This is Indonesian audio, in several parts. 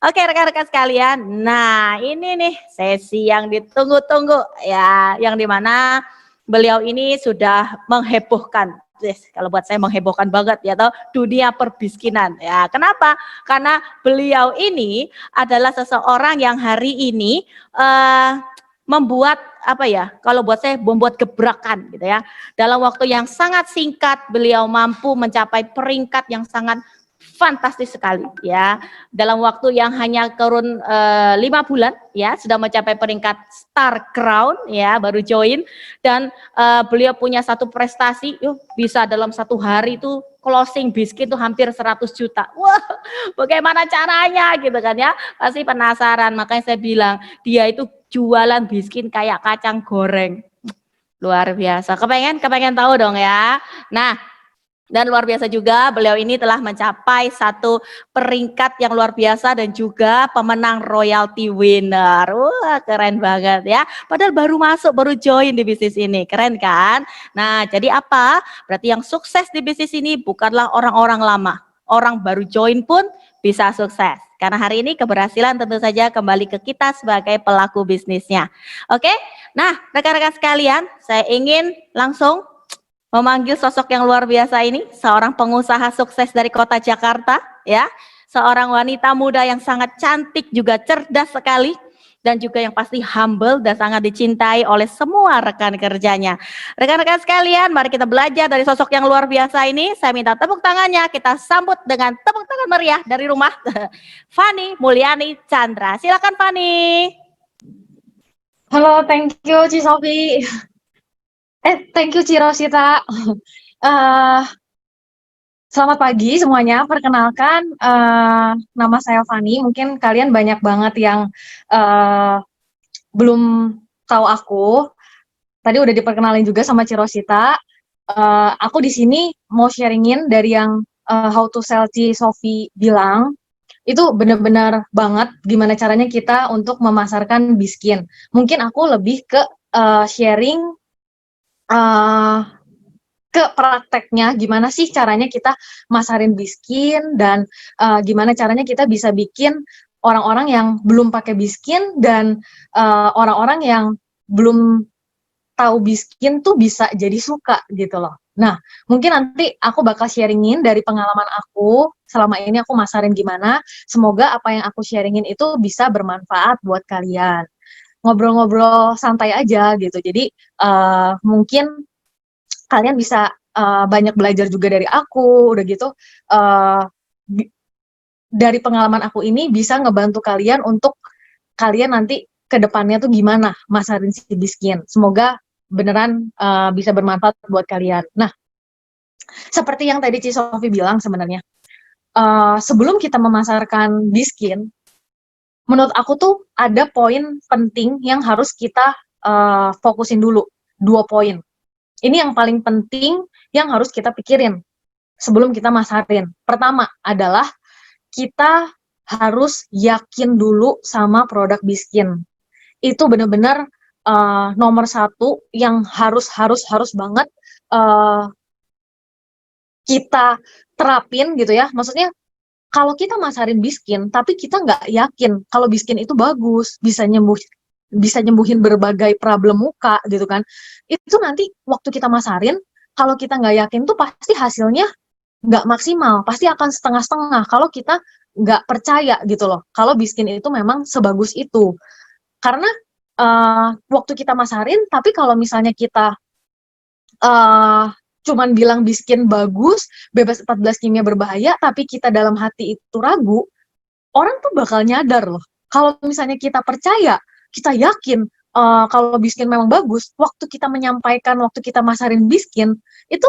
Oke rekan-rekan sekalian, nah ini nih sesi yang ditunggu-tunggu ya, yang dimana beliau ini sudah menghebohkan. Yes, kalau buat saya menghebohkan banget ya toh dunia perbiskinan ya. Kenapa? Karena beliau ini adalah seseorang yang hari ini membuat apa ya? Kalau buat saya membuat gebrakan gitu ya. Dalam waktu yang sangat singkat beliau mampu mencapai peringkat yang sangat fantastis sekali ya. Dalam waktu yang hanya kurun 5 bulan ya sudah mencapai peringkat Star Crown ya, baru join dan beliau punya satu prestasi bisa dalam satu hari itu closing biskuit itu hampir 100 juta. Wah, bagaimana caranya gitu kan ya? Pasti penasaran. Makanya saya bilang dia itu jualan biskuit kayak kacang goreng. Luar biasa. Kepengen tahu dong ya. Nah, dan luar biasa juga beliau ini telah mencapai satu peringkat yang luar biasa dan juga pemenang royalty winner. Wah keren banget ya. Padahal baru masuk, baru join di bisnis ini. Keren kan? Nah jadi apa? Berarti yang sukses di bisnis ini bukanlah orang-orang lama. Orang baru join pun bisa sukses. Karena hari ini keberhasilan tentu saja kembali ke kita sebagai pelaku bisnisnya. Oke? Nah rekan-rekan sekalian, saya ingin langsung memanggil sosok yang luar biasa ini, seorang pengusaha sukses dari kota Jakarta, ya, seorang wanita muda yang sangat cantik juga cerdas sekali, dan juga yang pasti humble dan sangat dicintai oleh semua rekan kerjanya. Rekan-rekan sekalian, mari kita belajar dari sosok yang luar biasa ini. Saya minta tepuk tangannya, kita sambut dengan tepuk tangan meriah dari rumah, Fani Mulyani Chandra. Silakan Fani. Halo, thank you Ci Sofi. Thank you Ci Rosita. Eh, Selamat pagi semuanya. Perkenalkan, nama saya Fani. Mungkin kalian banyak banget yang eh, belum tahu aku. Tadi udah diperkenalin juga sama Ci Rosita. Aku di sini mau sharingin dari yang how to sell Ci Sofi bilang. Itu benar-benar banget gimana caranya kita untuk memasarkan biskin. Mungkin aku lebih ke sharing eh, ke prakteknya, gimana sih caranya kita masarin biskin dan gimana caranya kita bisa bikin orang-orang yang belum pakai biskin dan orang-orang yang belum tahu biskin tuh bisa jadi suka gitu loh. Nah, mungkin nanti aku bakal sharingin dari pengalaman aku selama ini aku masarin gimana. Semoga apa yang aku sharingin itu bisa bermanfaat buat kalian. Ngobrol-ngobrol santai aja gitu. Jadi mungkin kalian bisa banyak belajar juga dari aku, udah gitu uh, dari pengalaman aku ini bisa ngebantu kalian untuk kalian nanti ke depannya tuh gimana masarin si biskin. Semoga beneran bisa bermanfaat buat kalian. Nah, seperti yang tadi Ci Sofi bilang sebenarnya, sebelum kita memasarkan biskin, menurut aku tuh ada poin penting yang harus kita fokusin dulu. 2 poin. Ini yang paling penting yang harus kita pikirin sebelum kita masarin. Pertama adalah kita harus yakin dulu sama produk biskin. Itu benar-benar nomor satu yang harus banget uh, kita terapin gitu ya. Maksudnya kalau kita masarin biskin, tapi kita nggak yakin kalau biskin itu bagus, bisa nyembuhin berbagai problem muka gitu kan. Itu nanti waktu kita masarin, kalau kita nggak yakin tuh pasti hasilnya nggak maksimal, pasti akan setengah-setengah kalau kita nggak percaya gitu loh, kalau biskin itu memang sebagus itu. Karena waktu kita masarin, tapi kalau misalnya kita uh, cuman bilang biskin bagus, bebas 14 kimia berbahaya, tapi kita dalam hati itu ragu, orang tuh bakal nyadar loh. Kalau misalnya kita percaya, kita yakin kalau biskin memang bagus, waktu kita menyampaikan, waktu kita masarin biskin, itu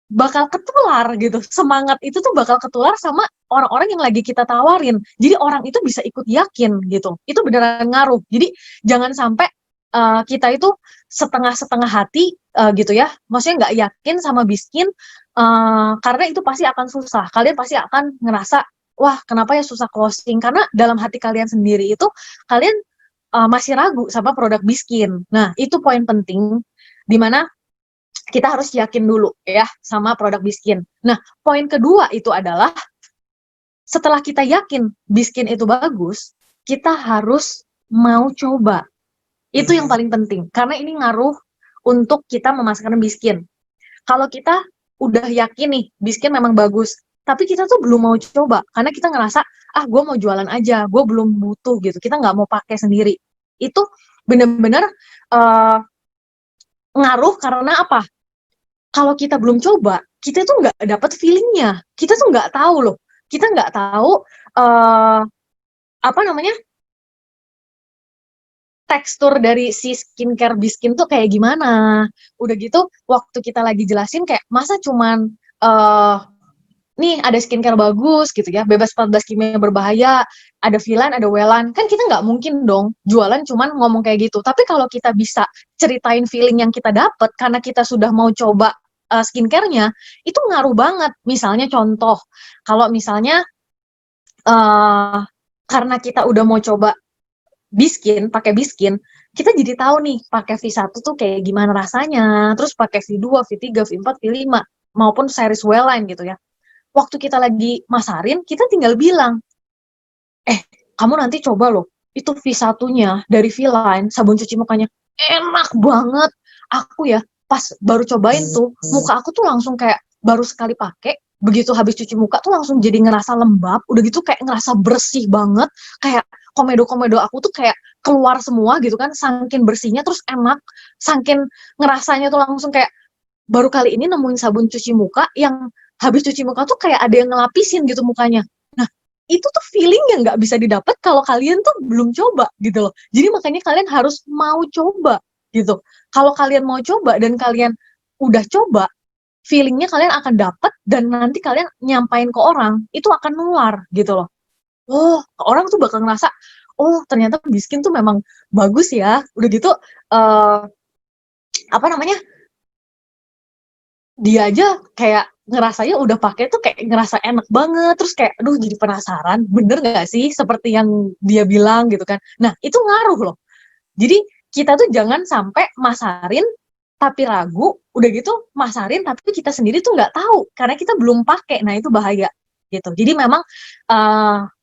bakal ketular gitu. Semangat itu tuh bakal ketular sama orang-orang yang lagi kita tawarin. Jadi orang itu bisa ikut yakin gitu. Itu beneran ngaruh. Jadi jangan sampai kita itu setengah-setengah hati gitu ya. Maksudnya nggak yakin sama biskin karena itu pasti akan susah. Kalian pasti akan ngerasa, wah kenapa ya susah closing? Karena dalam hati kalian sendiri itu kalian masih ragu sama produk biskin. Nah itu poin penting dimana kita harus yakin dulu ya sama produk biskin. Nah, poin kedua itu adalah setelah kita yakin Biskin itu bagus, kita harus mau coba. Itu yang paling penting, karena ini ngaruh untuk kita memasarkan Biskin. Kalau kita udah yakin nih, Biskin memang bagus, tapi kita tuh belum mau coba, karena kita ngerasa, gue mau jualan aja, gue belum butuh gitu, kita nggak mau pakai sendiri. Itu bener-bener uh, ngaruh karena apa? Kalau kita belum coba, kita tuh nggak dapet feelingnya, kita tuh nggak tahu loh, kita nggak tahu uh, apa namanya, tekstur dari si skincare Biskin tuh kayak gimana. Udah gitu, waktu kita lagi jelasin kayak, masa cuman nih ada skincare bagus gitu ya, bebas 14 kimia berbahaya, ada Vilan, ada Welan, kan kita nggak mungkin dong jualan cuman ngomong kayak gitu. Tapi kalau kita bisa ceritain feeling yang kita dapet karena kita sudah mau coba skincare-nya, itu ngaruh banget. Misalnya contoh, kalau misalnya uh, karena kita udah mau coba Biskin, pakai Biskin, kita jadi tahu nih pakai V1 tuh kayak gimana rasanya, terus pakai V2, V3, V4, V5, maupun series Wellline gitu ya. Waktu kita lagi masarin, kita tinggal bilang, kamu nanti coba loh, itu V1-nya dari V-Line, sabun cuci mukanya, enak banget. Aku ya, pas baru cobain tuh, muka aku tuh langsung kayak, baru sekali pakai, begitu habis cuci muka tuh langsung jadi ngerasa lembab, udah gitu kayak ngerasa bersih banget, kayak komedo-komedo aku tuh kayak keluar semua gitu kan, saking bersihnya, terus enak, saking ngerasanya tuh langsung kayak, baru kali ini nemuin sabun cuci muka yang habis cuci muka tuh kayak ada yang ngelapisin gitu mukanya. Nah, itu tuh feeling yang nggak bisa didapat kalau kalian tuh belum coba gitu loh. Jadi makanya kalian harus mau coba gitu. Kalau kalian mau coba dan kalian udah coba, feelingnya kalian akan dapat dan nanti kalian nyampain ke orang, itu akan nular gitu loh. Oh, orang tuh bakal ngerasa, oh ternyata Biskin tuh memang bagus ya. Udah gitu, apa namanya, dia aja kayak ngerasanya udah pakai tuh kayak ngerasa enak banget, terus kayak aduh jadi penasaran bener nggak sih seperti yang dia bilang gitu kan. Nah itu ngaruh loh, jadi kita tuh jangan sampai masarin tapi ragu, udah gitu masarin tapi kita sendiri tuh nggak tahu karena kita belum pakai. Nah itu bahaya gitu. Jadi memang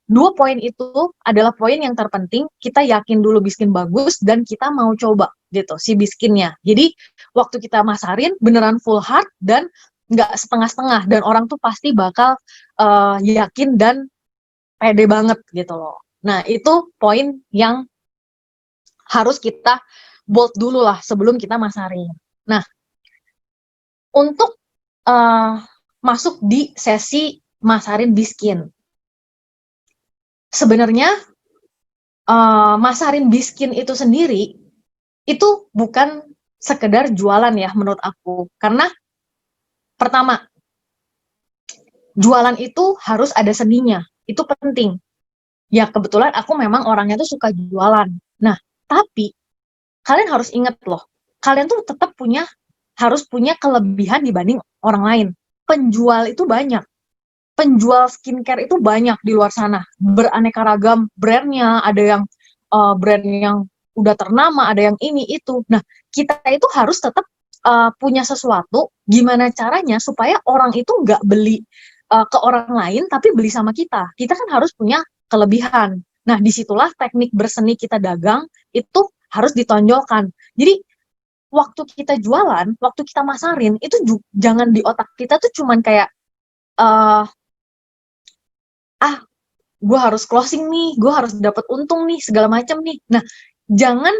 dua poin itu adalah poin yang terpenting. Kita yakin dulu Biskin bagus dan kita mau coba gitu si Biskinnya. Jadi waktu kita masarin beneran full heart dan nggak setengah-setengah, dan orang tuh pasti bakal yakin dan pede banget gitu loh. Nah itu poin yang harus kita bold dulu lah sebelum kita masarin. Nah untuk masuk di sesi masarin Biskin, sebenarnya masarin Biskin itu sendiri itu bukan sekedar jualan ya menurut aku. Karena pertama, jualan itu harus ada seninya. Itu penting. Ya kebetulan aku memang orangnya tuh suka jualan. Nah, tapi kalian harus ingat loh, kalian tuh tetap harus punya kelebihan dibanding orang lain. Penjual itu banyak. Penjual skincare itu banyak di luar sana. Beraneka ragam brandnya, ada yang brand yang udah ternama, ada yang ini itu. Nah, kita itu harus tetap punya sesuatu, gimana caranya supaya orang itu nggak beli ke orang lain, tapi beli sama kita. Kita kan harus punya kelebihan. Nah, disitulah teknik berseni kita dagang itu harus ditonjolkan. Jadi, waktu kita jualan, waktu kita masarin, itu jangan di otak kita tuh cuman kayak, uh, gue harus closing nih, gue harus dapat untung nih, segala macam nih. Nah, jangan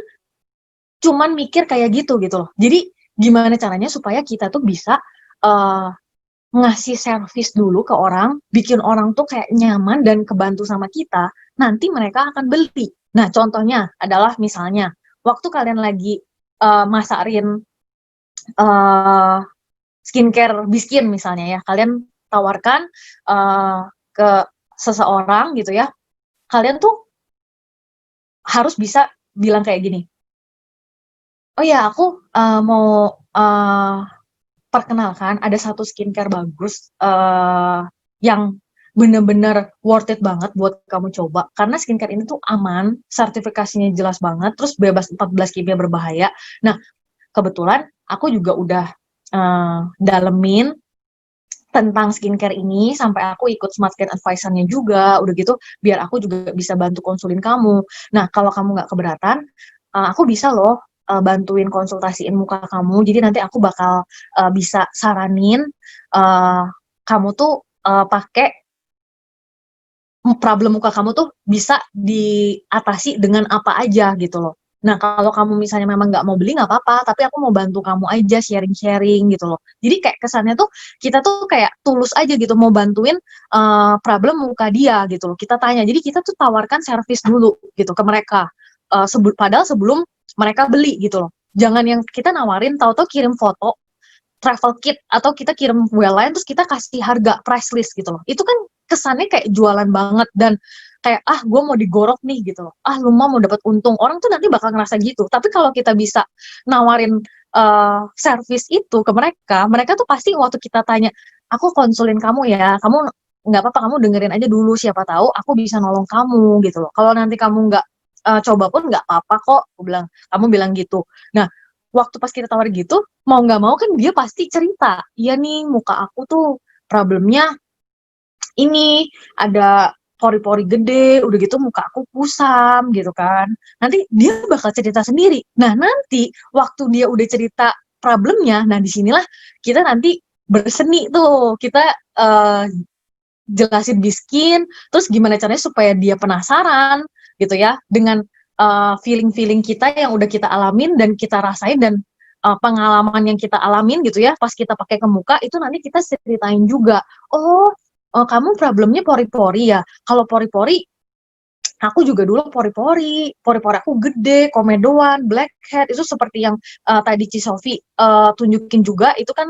cuman mikir kayak gitu loh. Jadi gimana caranya supaya kita tuh bisa uh, ngasih servis dulu ke orang, bikin orang tuh kayak nyaman dan kebantu sama kita, nanti mereka akan beli. Nah, contohnya adalah misalnya, waktu kalian lagi masarin skincare Biskin misalnya ya, kalian tawarkan ke seseorang gitu ya, kalian tuh harus bisa bilang kayak gini, oh ya aku mau perkenalkan ada satu skincare bagus yang bener-bener worth it banget buat kamu coba, karena skincare ini tuh aman, sertifikasinya jelas banget, terus bebas 14 kimia berbahaya. Nah kebetulan aku juga udah dalemin tentang skincare ini sampai aku ikut Smart Skin Advisor-nya juga, udah gitu biar aku juga bisa bantu konsulin kamu. Nah, kalau kamu nggak keberatan, aku bisa loh bantuin konsultasiin muka kamu. Jadi nanti aku bakal bisa saranin uh, kamu tuh pakai problem muka kamu tuh bisa diatasi dengan apa aja gitu loh. Nah, kalau kamu misalnya memang nggak mau beli nggak apa-apa, tapi aku mau bantu kamu aja sharing-sharing gitu loh. Jadi kayak kesannya tuh kita tuh kayak tulus aja gitu mau bantuin problem muka dia gitu loh. Kita tanya, jadi kita tuh tawarkan servis dulu gitu ke mereka. Padahal sebelum mereka beli gitu loh. Jangan yang kita nawarin tahu-tahu kirim foto travel kit atau kita kirim lain terus kita kasih harga price list gitu loh. Itu kan kesannya kayak jualan banget dan kayak gue mau digorok nih gitu loh. Lu mau dapat untung. Orang tuh nanti bakal ngerasa gitu. Tapi kalau kita bisa nawarin service itu ke mereka, mereka tuh pasti waktu kita tanya, aku konsulin kamu ya, kamu nggak apa-apa kamu dengerin aja dulu siapa tahu aku bisa nolong kamu gitu loh. Kalau nanti kamu nggak coba pun nggak apa-apa kok, aku bilang, kamu bilang gitu. Nah, waktu pas kita tawar gitu, mau nggak mau kan dia pasti cerita, iya nih muka aku tuh problemnya ini, ada pori-pori gede, udah gitu muka aku kusam gitu kan. Nanti dia bakal cerita sendiri. Nah nanti waktu dia udah cerita problemnya, nah disinilah kita nanti berseni tuh, kita jelasin biskin, terus gimana caranya supaya dia penasaran gitu ya, dengan feeling-feeling kita yang udah kita alamin dan kita rasain dan pengalaman yang kita alamin gitu ya, pas kita pakai ke muka itu nanti kita ceritain juga, kamu problemnya pori-pori ya, kalau pori-pori aku juga dulu pori-pori aku gede, komedoan, blackhead, itu seperti yang tadi Ci Sofi tunjukin juga, itu kan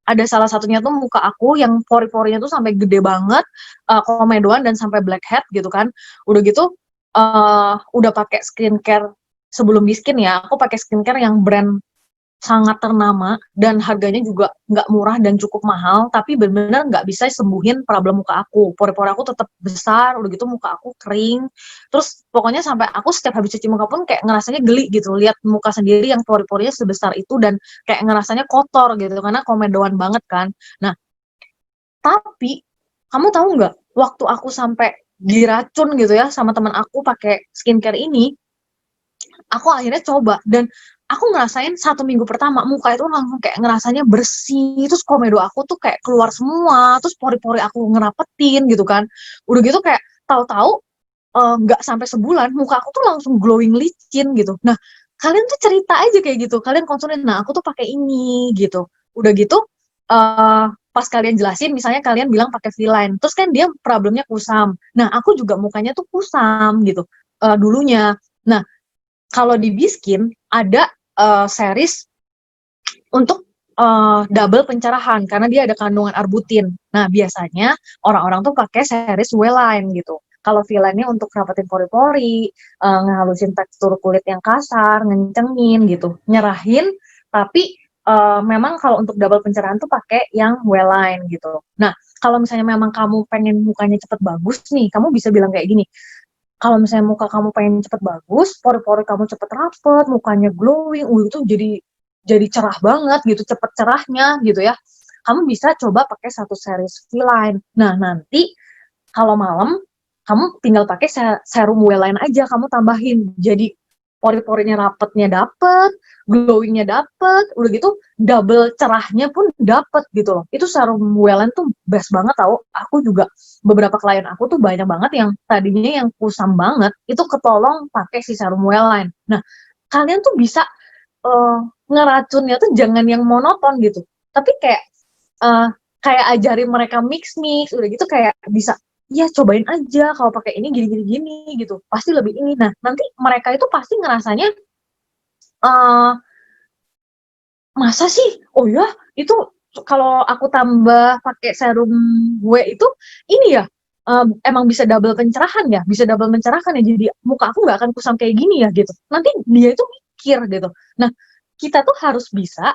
ada salah satunya tuh muka aku yang pori-porinya tuh sampai gede banget, komedoan dan sampai blackhead gitu kan. Udah gitu udah pakai skincare sebelum di skin ya, aku pakai skincare yang brand sangat ternama dan harganya juga nggak murah dan cukup mahal, tapi benar-benar nggak bisa sembuhin problem muka aku. Pori-pori aku tetap besar, udah gitu muka aku kering. Terus pokoknya sampai aku setiap habis cuci muka pun kayak ngerasanya geli gitu, lihat muka sendiri yang pori-porinya sebesar itu dan kayak ngerasanya kotor gitu karena komedoan banget kan. Nah, tapi kamu tahu nggak, waktu aku sampai diracun gitu ya sama teman aku pakai skincare ini, aku akhirnya coba dan aku ngerasain 1 minggu pertama muka itu langsung kayak ngerasanya bersih, terus komedo aku tuh kayak keluar semua, terus pori-pori aku ngerapetin gitu kan. Udah gitu kayak tahu-tahu nggak sampai sebulan muka aku tuh langsung glowing licin gitu. Nah, kalian tuh cerita aja kayak gitu, kalian konsulin, nah aku tuh pakai ini gitu. Udah gitu pas kalian jelasin, misalnya kalian bilang pakai V-line, terus kan dia problemnya kusam. Nah, aku juga mukanya tuh kusam gitu dulunya. Nah, kalau di Biskin ada series untuk double pencerahan karena dia ada kandungan arbutin. Nah, biasanya orang-orang tuh pakai series W-line gitu. Kalau V-line-nya untuk rapetin pori-pori, ngehalusin tekstur kulit yang kasar, ngencengin gitu, nyerahin. Tapi memang kalau untuk double pencerahan tuh pakai yang W-line gitu. Nah, kalau misalnya memang kamu pengen mukanya cepet bagus nih, kamu bisa bilang kayak gini, kalau misalnya muka kamu pengen cepet bagus, pori-pori kamu cepet rapet, mukanya glowing, itu jadi cerah banget gitu, cepet cerahnya gitu ya. Kamu bisa coba pakai satu series V-line. Nah, nanti kalau malam kamu tinggal pakai serum W-line aja, kamu tambahin. Jadi pori-porinya rapetnya dapet, glowingnya dapet, udah gitu double cerahnya pun dapet gitu loh. Itu serum W-line tuh best banget tau. Aku juga beberapa klien aku tuh banyak banget yang tadinya yang kusam banget, itu ketolong pakai si serum W-line. Nah, kalian tuh bisa ngeracunnya tuh jangan yang monoton gitu, tapi uh, kayak ajarin mereka mix udah gitu kayak bisa, ya cobain aja kalau pakai ini gini gini gini gitu pasti lebih ini. Nah nanti mereka itu pasti ngerasanya uh, masa sih, oh ya itu kalau aku tambah pakai serum gue itu ini ya, emang bisa double pencerahan ya, bisa double mencerahkan ya, jadi muka aku nggak akan kusam kayak gini ya gitu. Nanti dia itu mikir gitu. Nah, kita tuh harus bisa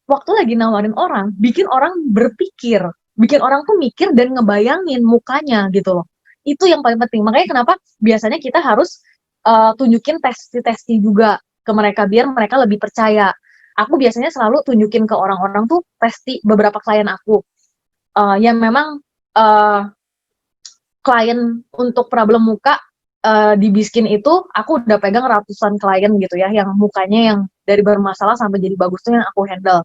waktu lagi nawarin orang, bikin orang berpikir, bikin orang tuh mikir dan ngebayangin mukanya gitu loh. Itu yang paling penting. Makanya kenapa biasanya kita harus tunjukin testi-testi juga ke mereka biar mereka lebih percaya. Aku biasanya selalu tunjukin ke orang-orang tuh testi beberapa klien aku. yang memang klien untuk problem muka di Biskin itu aku udah pegang ratusan klien gitu ya, yang mukanya yang dari bermasalah sampai jadi bagus tuh yang aku handle.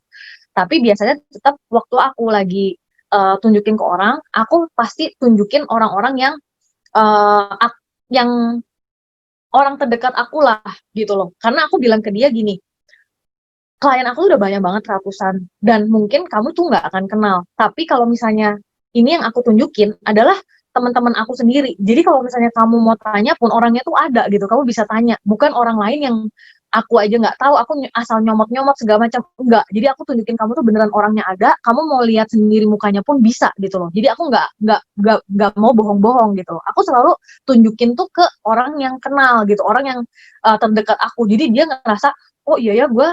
Tapi biasanya tetap waktu aku lagi tunjukin ke orang, aku pasti tunjukin orang-orang yang orang terdekat aku lah gitu loh. Karena aku bilang ke dia gini, klien aku udah banyak banget ratusan dan mungkin kamu tuh nggak akan kenal. Tapi kalau misalnya ini yang aku tunjukin adalah teman-teman aku sendiri. Jadi kalau misalnya kamu mau tanya pun orangnya tuh ada gitu, kamu bisa tanya. Bukan orang lain yang aku aja nggak tahu, aku asal nyomot-nyomot segala macam enggak. Jadi aku tunjukin kamu tuh beneran orangnya ada, kamu mau lihat sendiri mukanya pun bisa gitu loh. Jadi aku nggak mau bohong-bohong gitu loh. Aku selalu tunjukin tuh ke orang yang kenal gitu, orang yang terdekat aku. Jadi dia ngerasa oh iya ya gue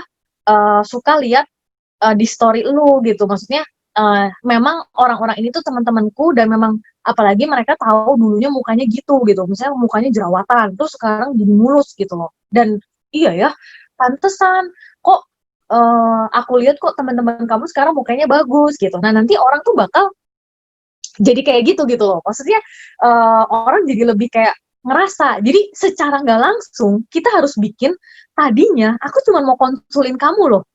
suka lihat di story lu gitu. Maksudnya memang orang-orang ini tuh teman-temanku dan memang apalagi mereka tahu dulunya mukanya gitu gitu. Misalnya mukanya jerawatan, terus sekarang jadi mulus gitu loh. Dan iya ya, pantesan kok aku lihat kok teman-teman kamu sekarang mukanya bagus gitu. Nah, nanti orang tuh bakal jadi kayak gitu gitu loh. Maksudnya orang jadi lebih kayak ngerasa. Jadi secara nggak langsung kita harus bikin tadinya aku cuma mau konsulin kamu loh.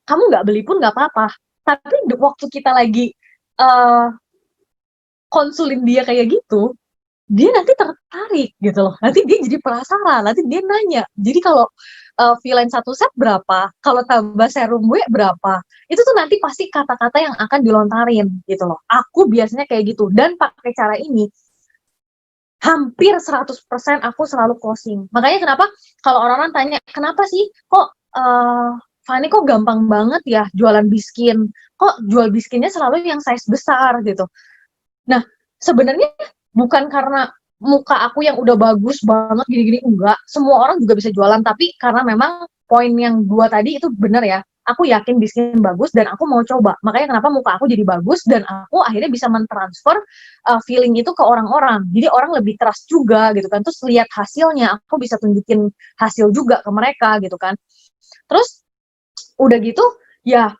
Kamu nggak beli pun nggak apa-apa. Tapi waktu kita lagi uh, konsulin dia kayak gitu, dia nanti tertarik gitu loh. Nanti dia jadi penasaran, nanti dia nanya. Jadi kalau villain satu set berapa, kalau tambah serum W berapa, itu tuh nanti pasti kata-kata yang akan dilontarin gitu loh. Aku biasanya kayak gitu. Dan pakai cara ini, hampir 100% aku selalu closing. Makanya kenapa kalau orang-orang tanya, kenapa sih kok Fani kok gampang banget ya jualan biskin? Kok jual biskinnya selalu yang size besar gitu? Nah, sebenarnya bukan karena muka aku yang udah bagus banget gini-gini, enggak. Semua orang juga bisa jualan, tapi karena memang poin yang dua tadi itu benar ya. Aku yakin bisnis bagus dan aku mau coba. Makanya kenapa muka aku jadi bagus dan aku akhirnya bisa mentransfer feeling itu ke orang-orang. Jadi orang lebih trust juga gitu kan. Terus lihat hasilnya, aku bisa tunjukin hasil juga ke mereka gitu kan. Terus udah gitu, ya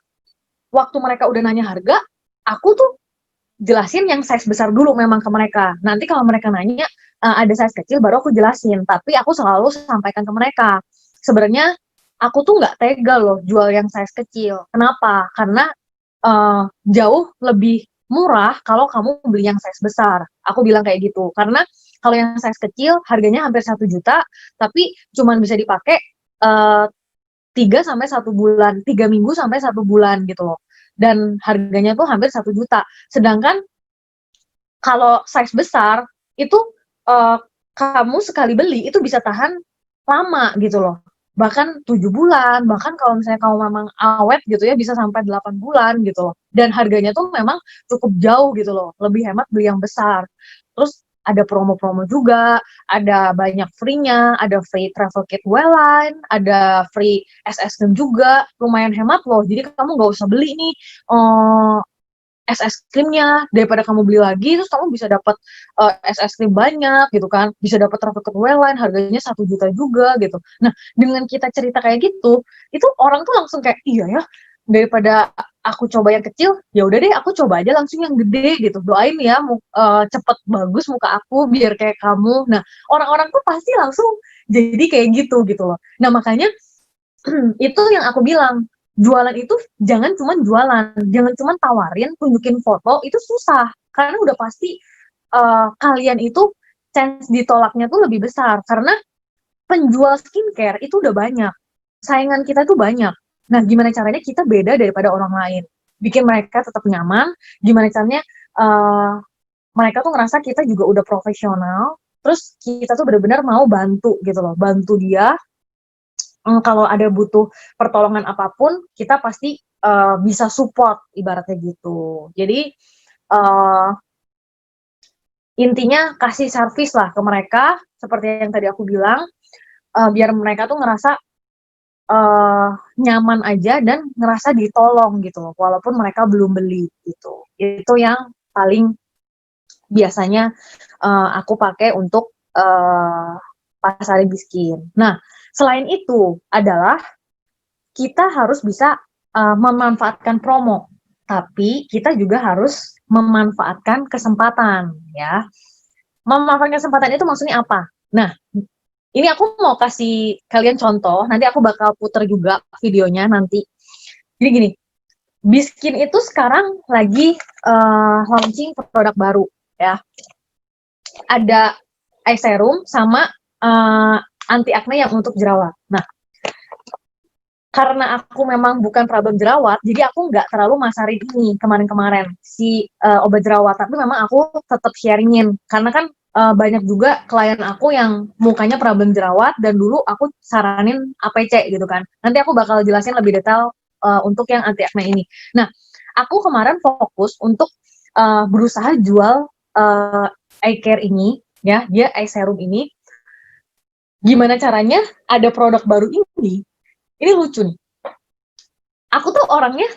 waktu mereka udah nanya harga, aku tuh jelasin yang size besar dulu memang ke mereka. Nanti kalau mereka nanya ada size kecil baru aku jelasin. Tapi aku selalu sampaikan ke mereka. Sebenarnya aku tuh nggak tega loh jual yang size kecil. Kenapa? Karena jauh lebih murah kalau kamu beli yang size besar. Aku bilang kayak gitu. Karena kalau yang size kecil harganya hampir 1 juta, tapi cuman bisa dipakai 3 sampai 1 bulan, 3 minggu sampai 1 bulan gitu loh. Dan harganya tuh hampir 1 juta. Sedangkan kalau size besar itu uh, kamu sekali beli itu bisa tahan lama gitu loh. Bahkan 7 bulan, bahkan kalau misalnya kamu memang awet gitu ya bisa sampai 8 bulan gitu loh. Dan harganya tuh memang cukup jauh gitu loh. Lebih hemat beli yang besar. Terus ada promo-promo juga, ada banyak free-nya, ada free travel kit Wellline, ada free SS krim juga, lumayan hemat loh. Jadi kamu nggak usah beli nih es krimnya daripada kamu beli lagi terus kamu bisa dapat es krim banyak gitu kan, bisa dapat travel kit Wellline harganya 1 juta juga gitu. Nah dengan kita cerita kayak gitu itu orang tuh langsung kayak iya ya, daripada aku coba yang kecil ya udah deh aku coba aja langsung yang gede gitu, doain ya cepet bagus muka aku biar kayak kamu. Nah orang-orang tuh pasti langsung jadi kayak gitu loh. Nah makanya itu yang aku bilang, jualan itu jangan cuma jualan, jangan cuma tawarin, tunjukin foto, itu susah. Karena udah pasti kalian itu chance ditolaknya tuh lebih besar. Karena penjual skincare itu udah banyak. Saingan kita tuh banyak. Nah, gimana caranya kita beda daripada orang lain? Bikin mereka tetap nyaman, gimana caranya mereka tuh ngerasa kita juga udah profesional, terus kita tuh benar-benar mau bantu gitu loh, bantu dia kalau ada butuh pertolongan apapun, kita pasti bisa support ibaratnya gitu. Jadi intinya kasih servis lah ke mereka, seperti yang tadi aku bilang, biar mereka tuh ngerasa nyaman aja dan ngerasa ditolong gitu loh, walaupun mereka belum beli gitu. Itu yang paling biasanya aku pakai untuk pasar biskin. Nah, selain itu adalah kita harus bisa memanfaatkan promo, tapi kita juga harus memanfaatkan kesempatan ya. Memanfaatkan kesempatan itu maksudnya apa? Nah, ini aku mau kasih kalian contoh, nanti aku bakal puter juga videonya nanti. Jadi gini, Biskin itu sekarang lagi launching produk baru ya. Ada eye serum sama anti acne yang untuk jerawat. Nah, karena aku memang bukan problem jerawat, jadi aku nggak terlalu masarin ini kemarin-kemarin si obat jerawat, tapi memang aku tetap sharingin karena kan banyak juga klien aku yang mukanya problem jerawat dan dulu aku saranin APC gitu kan. Nanti aku bakal jelasin lebih detail untuk yang anti acne ini. Nah, aku kemarin fokus untuk berusaha jual eye care ini ya, dia eye serum ini. Gimana caranya ada produk baru ini lucu nih. Aku tuh orangnya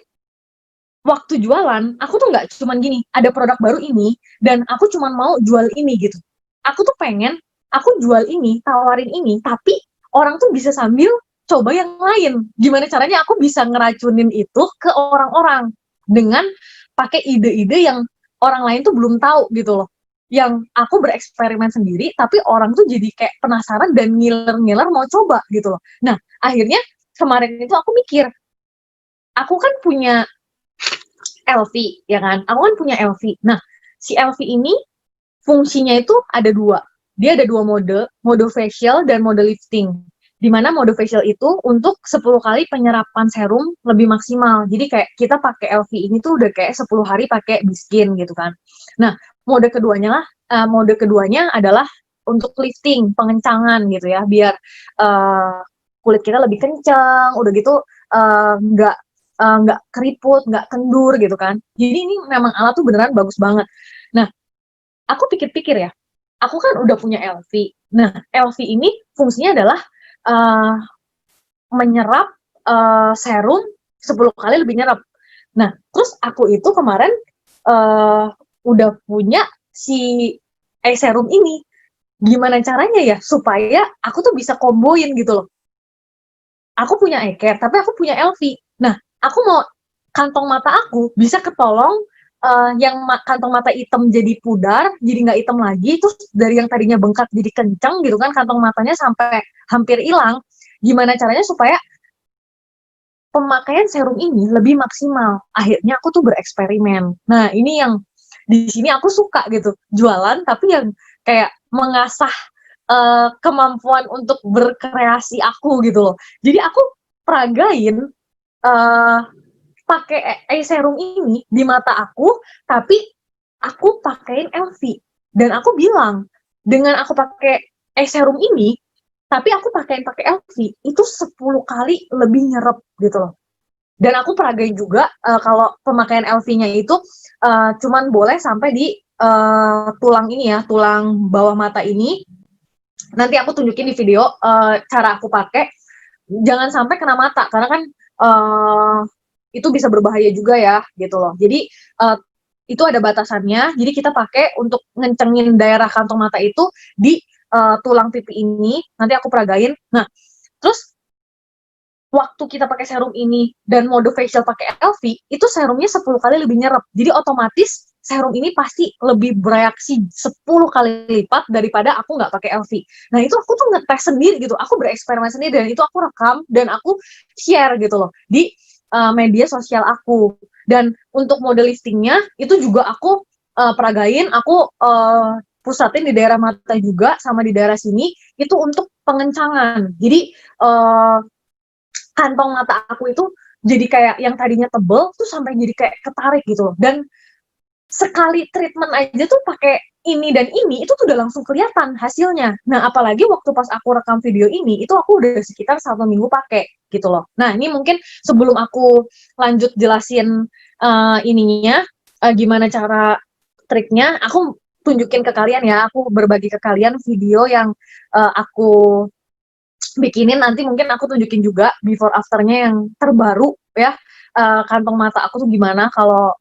waktu jualan, aku tuh nggak cuman gini, ada produk baru ini, dan aku cuman mau jual ini gitu. Aku tuh pengen, aku jual ini, tawarin ini, tapi orang tuh bisa sambil coba yang lain. Gimana caranya aku bisa ngeracunin itu ke orang-orang dengan pakai ide-ide yang orang lain tuh belum tahu gitu loh. Yang aku bereksperimen sendiri, tapi orang tuh jadi kayak penasaran dan ngiler-ngiler mau coba gitu loh. Nah, akhirnya kemarin itu aku mikir, aku kan punya LV, ya kan? Aku kan punya LV. Nah, si LV ini fungsinya itu ada dua. Dia ada dua mode facial dan mode lifting. Di mana mode facial itu untuk 10 kali penyerapan serum lebih maksimal. Jadi kayak kita pakai LV ini tuh udah kayak 10 hari pakai Biskin gitu kan. Nah, mode keduanya adalah untuk lifting, pengencangan gitu ya, biar kulit kita lebih kencang, udah gitu nggak keriput, nggak kendur gitu kan. Jadi ini memang alat tuh beneran bagus banget. Nah, aku pikir-pikir ya, aku kan udah punya LV. Nah, LV ini fungsinya adalah uh, menyerap serum 10 kali lebih nyerap. Nah, terus aku itu kemarin uh, udah punya si serum ini. Gimana caranya ya supaya aku tuh bisa komboin gitu loh. Aku punya eye care, tapi aku punya LV. Nah, aku mau kantong mata aku bisa ketolong yang kantong mata hitam jadi pudar, jadi nggak hitam lagi, terus dari yang tadinya bengkak jadi kencang gitu kan, kantong matanya sampai hampir hilang. Gimana caranya supaya pemakaian serum ini lebih maksimal? Akhirnya aku tuh bereksperimen. Nah, ini yang di sini aku suka gitu, jualan tapi yang kayak mengasah kemampuan untuk berkreasi aku gitu loh. Jadi aku peragain pakai eye serum ini di mata aku, tapi aku pakein LV. Dan aku bilang, dengan aku pakai eye serum ini, tapi aku pakai LV, itu 10 kali lebih nyerep gitu loh. Dan aku peragain juga kalau pemakaian LV-nya itu cuman boleh sampai di tulang ini ya, tulang bawah mata ini. Nanti aku tunjukin di video cara aku pakai. Jangan sampai kena mata, karena kan itu bisa berbahaya juga ya, gitu loh. Jadi itu ada batasannya. Jadi kita pakai untuk ngencengin daerah kantong mata itu di tulang pipi ini. Nanti aku peragain. Nah, terus waktu kita pakai serum ini dan mode facial pakai LV, itu serumnya 10 kali lebih nyerap. Jadi otomatis serum ini pasti lebih bereaksi 10 kali lipat daripada aku nggak pakai LV. Nah, itu aku tuh ngetes sendiri gitu. Aku bereksperimen sendiri dan itu aku rekam dan aku share gitu loh di media sosial aku. Dan untuk mode liftingnya itu juga aku peragain, aku pusatin di daerah mata juga sama di daerah sini itu untuk pengencangan. Jadi kantong mata aku itu jadi kayak yang tadinya tebel tuh sampai jadi kayak ketarik gitu loh. Dan sekali treatment aja tuh pakai ini dan ini itu tuh udah langsung kelihatan hasilnya. Nah, apalagi waktu pas aku rekam video ini itu aku udah sekitar 1 minggu pakai gitu loh. Nah, ini mungkin sebelum aku lanjut jelasin ininya gimana cara triknya, aku tunjukin ke kalian ya, aku berbagi ke kalian video yang aku bikinin. Nanti mungkin aku tunjukin juga before afternya yang terbaru ya, kantong mata aku tuh gimana kalau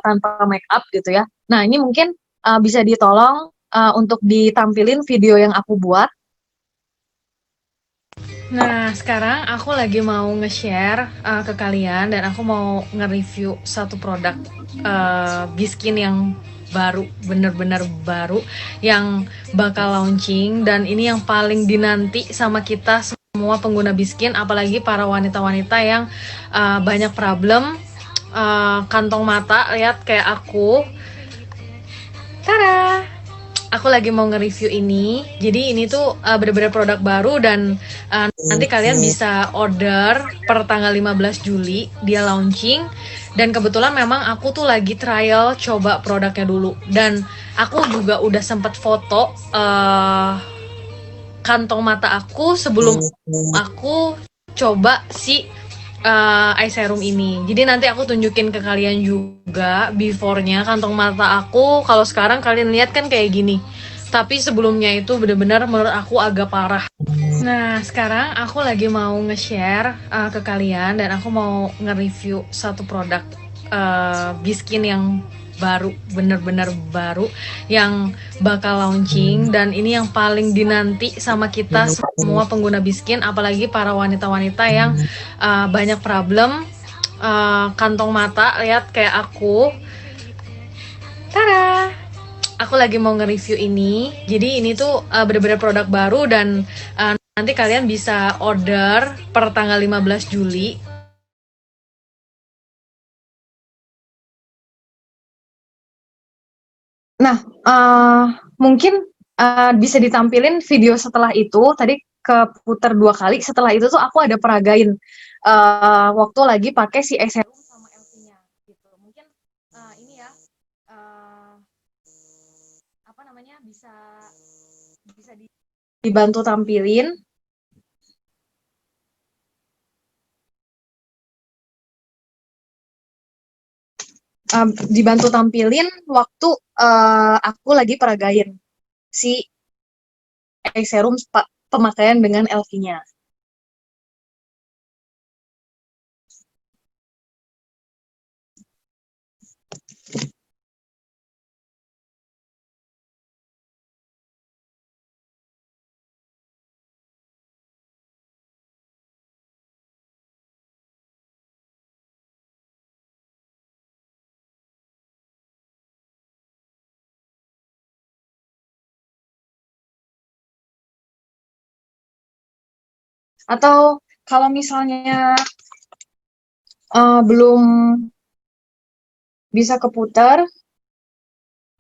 tanpa make up gitu ya. Nah, ini mungkin bisa ditolong untuk ditampilin video yang aku buat. Nah, sekarang aku lagi mau nge-share ke kalian dan aku mau nge-review satu produk Biskin yang baru, bener-bener baru yang bakal launching, dan ini yang paling dinanti sama kita semua pengguna Biskin, apalagi para wanita-wanita yang banyak problem kantong mata, lihat kayak aku. Tada! Aku lagi mau nge-review ini. Jadi ini tuh bener-bener produk baru, dan nanti kalian bisa order per tanggal 15 Juli dia launching. Dan kebetulan memang aku tuh lagi trial coba produknya dulu. Dan aku juga udah sempet foto kantong mata aku sebelum aku coba si eye serum ini. Jadi nanti aku tunjukin ke kalian juga before-nya kantong mata aku. Kalau sekarang kalian lihat kan kayak gini. Tapi sebelumnya itu benar-benar menurut aku agak parah. Nah, sekarang aku lagi mau nge-share ke kalian dan aku mau nge-review satu produk Biskin yang baru, bener-bener baru yang bakal launching, dan ini yang paling dinanti sama kita semua pengguna Biskin, apalagi para wanita-wanita yang banyak problem kantong mata, lihat kayak aku. Tada! Aku lagi mau nge-review ini. Jadi ini tuh bener-bener produk baru, dan nanti kalian bisa order per tanggal 15 Juli. Nah, mungkin bisa ditampilin video setelah itu. Tadi keputar 2 kali. Setelah itu tuh aku ada peragain waktu lagi pakai si Serum sama LV-nya gitu. Mungkin ini ya, apa namanya, bisa bisa dibantu tampilin. Dibantu tampilin waktu aku lagi peragain si serum pemakaian dengan LV-nya. Atau kalau misalnya belum bisa keputar,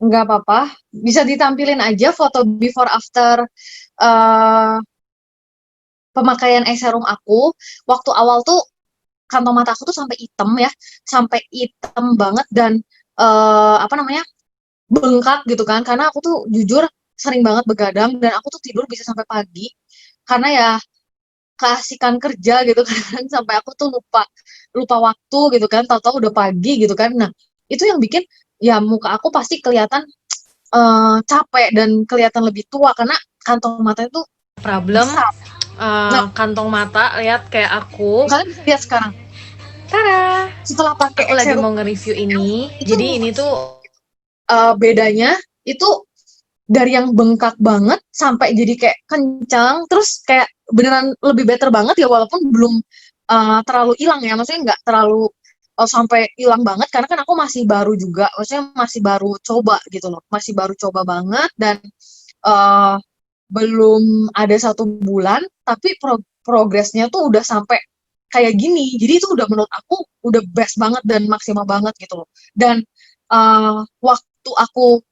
nggak apa-apa, bisa ditampilin aja foto before after uh, pemakaian serum aku. Waktu awal tuh kantong mata aku tuh sampai hitam ya, sampai hitam banget, dan apa namanya, bengkak gitu kan, karena aku tuh jujur sering banget begadang dan aku tuh tidur bisa sampai pagi karena ya keasikan kerja gitu kan. Sampai aku tuh lupa lupa waktu gitu kan, tahu-tahu udah pagi gitu kan. Nah, itu yang bikin ya muka aku pasti kelihatan capek dan kelihatan lebih tua karena kantong mata itu problem kantong mata, lihat kayak aku. Kalian bisa lihat sekarang. Tada! Setelah pakai aku lagi mau nge-review ini. Jadi ini tuh bedanya itu dari yang bengkak banget sampai jadi kayak kencang, terus kayak beneran lebih better banget ya, walaupun belum terlalu hilang ya, maksudnya nggak terlalu sampai hilang banget karena kan aku masih baru juga, maksudnya masih baru coba gitu loh, masih baru coba banget, dan uh, belum ada 1 bulan tapi progresnya tuh udah sampai kayak gini, jadi itu udah menurut aku udah best banget dan maksimal banget gitu loh. Dan waktu aku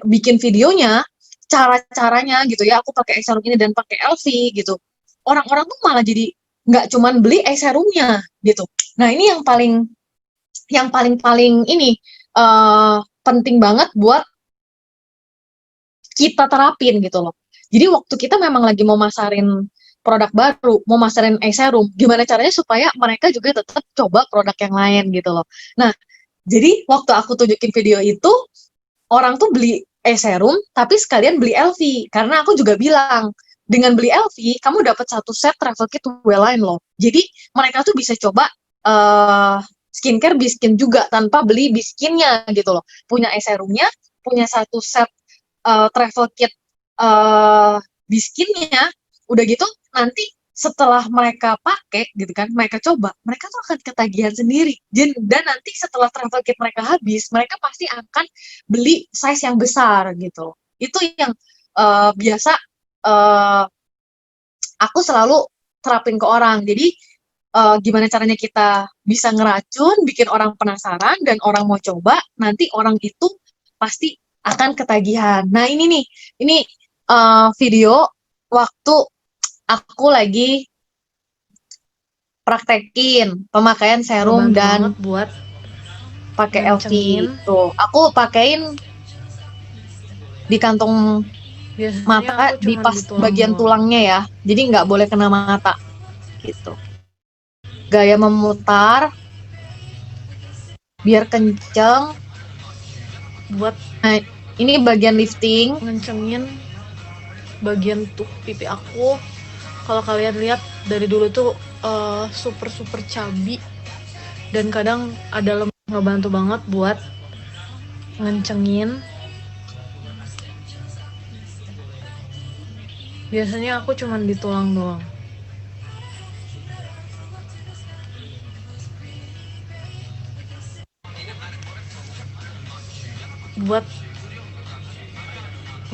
bikin videonya, cara-caranya gitu ya, aku pakai serum ini dan pakai LV gitu, orang-orang tuh malah jadi nggak cuman beli serumnya gitu. Nah, ini yang paling ini penting banget buat kita terapin gitu loh. Jadi waktu kita memang lagi mau masarin produk baru, mau masarin serum, gimana caranya supaya mereka juga tetap coba produk yang lain gitu loh. Nah, jadi waktu aku tunjukin video itu, orang tuh beli serum tapi sekalian beli LV, karena aku juga bilang dengan beli LV kamu dapat 1 set travel kit Wellline loh. Jadi mereka tuh bisa coba skincare Biskin juga tanpa beli Biskinnya gitu loh. Punya serumnya, punya 1 set travel kit Biskinnya, udah gitu nanti setelah mereka pakai gitu kan, mereka coba, mereka tuh akan ketagihan sendiri. Dan nanti setelah travel kit mereka habis, mereka pasti akan beli size yang besar gitu. Itu yang biasa eh, aku selalu terapin ke orang. Jadi gimana caranya kita bisa ngeracun, bikin orang penasaran dan orang mau coba, nanti orang itu pasti akan ketagihan. Nah ini nih, ini video waktu aku lagi praktekin pemakaian serum Ngebantu dan banget buat pakai LV. ngencengin. Tuh, aku pakein di kantong Biasanya mata aku di cuman pas di tulang bagian doang. tulangnya ya. Jadi nggak boleh kena mata gitu. Gaya memutar biar kenceng. Buat Nah, ini bagian lifting. ngencengin bagian tuh pipi aku. Kalau kalian lihat dari dulu tuh super super cabi dan kadang ada lemak, ngebantu banget buat ngencengin. Biasanya aku cuman di tulang doang. Buat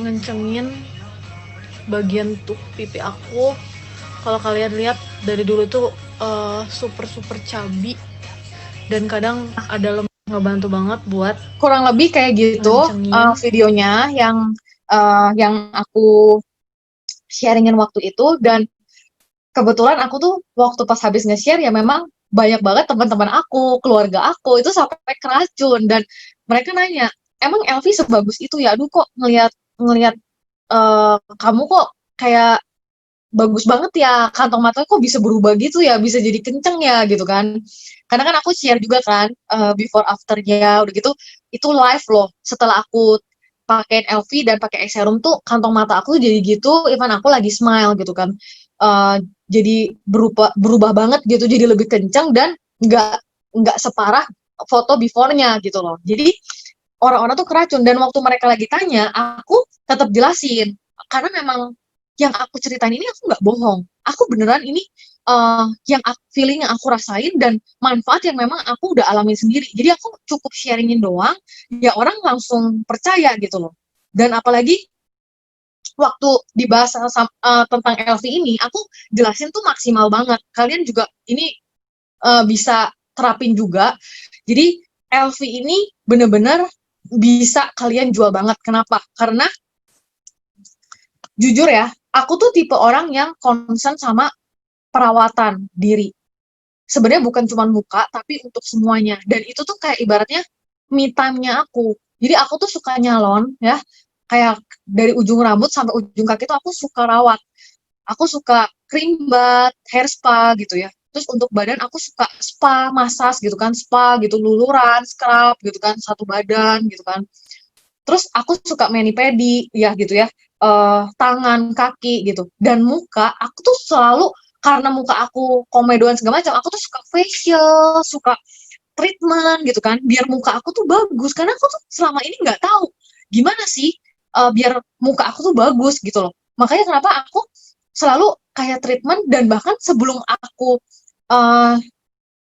ngencengin bagian tuh pipi aku. Kalau kalian lihat dari dulu tuh super super cabi dan kadang ada lemak, ngebantu banget buat Kurang lebih kayak gitu ngencengin. videonya yang aku sharingin waktu itu. Dan kebetulan aku tuh waktu pas habis nge-share ya memang banyak banget teman-teman aku, keluarga aku itu sampai keracun. Dan mereka nanya, emang Elvi sebagus itu ya? Aduh kok ngelihat ngelihat kamu kok kayak bagus banget ya, kantong mata kok bisa berubah gitu ya, bisa jadi kenceng ya gitu kan. Karena kan aku share juga kan before afternya udah gitu, itu live loh. Setelah aku pakai LV dan pakai serum tuh kantong mata aku jadi gitu, even aku lagi smile gitu kan. Eh, jadi berubah banget gitu, jadi lebih kenceng dan nggak separah foto before-nya gitu loh. Jadi orang-orang tuh keracun. Dan waktu mereka lagi tanya, aku tetap jelasin karena memang yang aku ceritain ini aku nggak bohong, aku beneran ini feeling yang aku rasain dan manfaat yang memang aku udah alamin sendiri. Jadi aku cukup sharingin doang, ya orang langsung percaya gitu loh. Dan apalagi waktu dibahas tentang LV ini, aku jelasin tuh maksimal banget. Kalian juga ini bisa terapin juga. Jadi LV ini bener-bener bisa kalian jual banget. Kenapa? Karena jujur ya, aku tuh tipe orang yang concern sama perawatan diri. Sebenarnya bukan cuma muka, tapi untuk semuanya. Dan itu tuh kayak ibaratnya me time-nya aku. Jadi aku tuh suka nyalon ya, kayak dari ujung rambut sampai ujung kaki tuh aku suka rawat. Aku suka cream bath, hair spa gitu ya. Terus untuk badan aku suka spa, massage gitu kan, spa gitu, luluran, scrub gitu kan, satu badan gitu kan. Terus aku suka mani-pedi ya gitu ya, tangan, kaki gitu. Dan muka, aku tuh selalu karena muka aku komedoan segala macam, aku tuh suka facial, suka treatment gitu kan, biar muka aku tuh bagus. Karena aku tuh selama ini nggak tahu gimana sih biar muka aku tuh bagus gitu loh. Makanya kenapa aku selalu kayak treatment. Dan bahkan sebelum aku uh,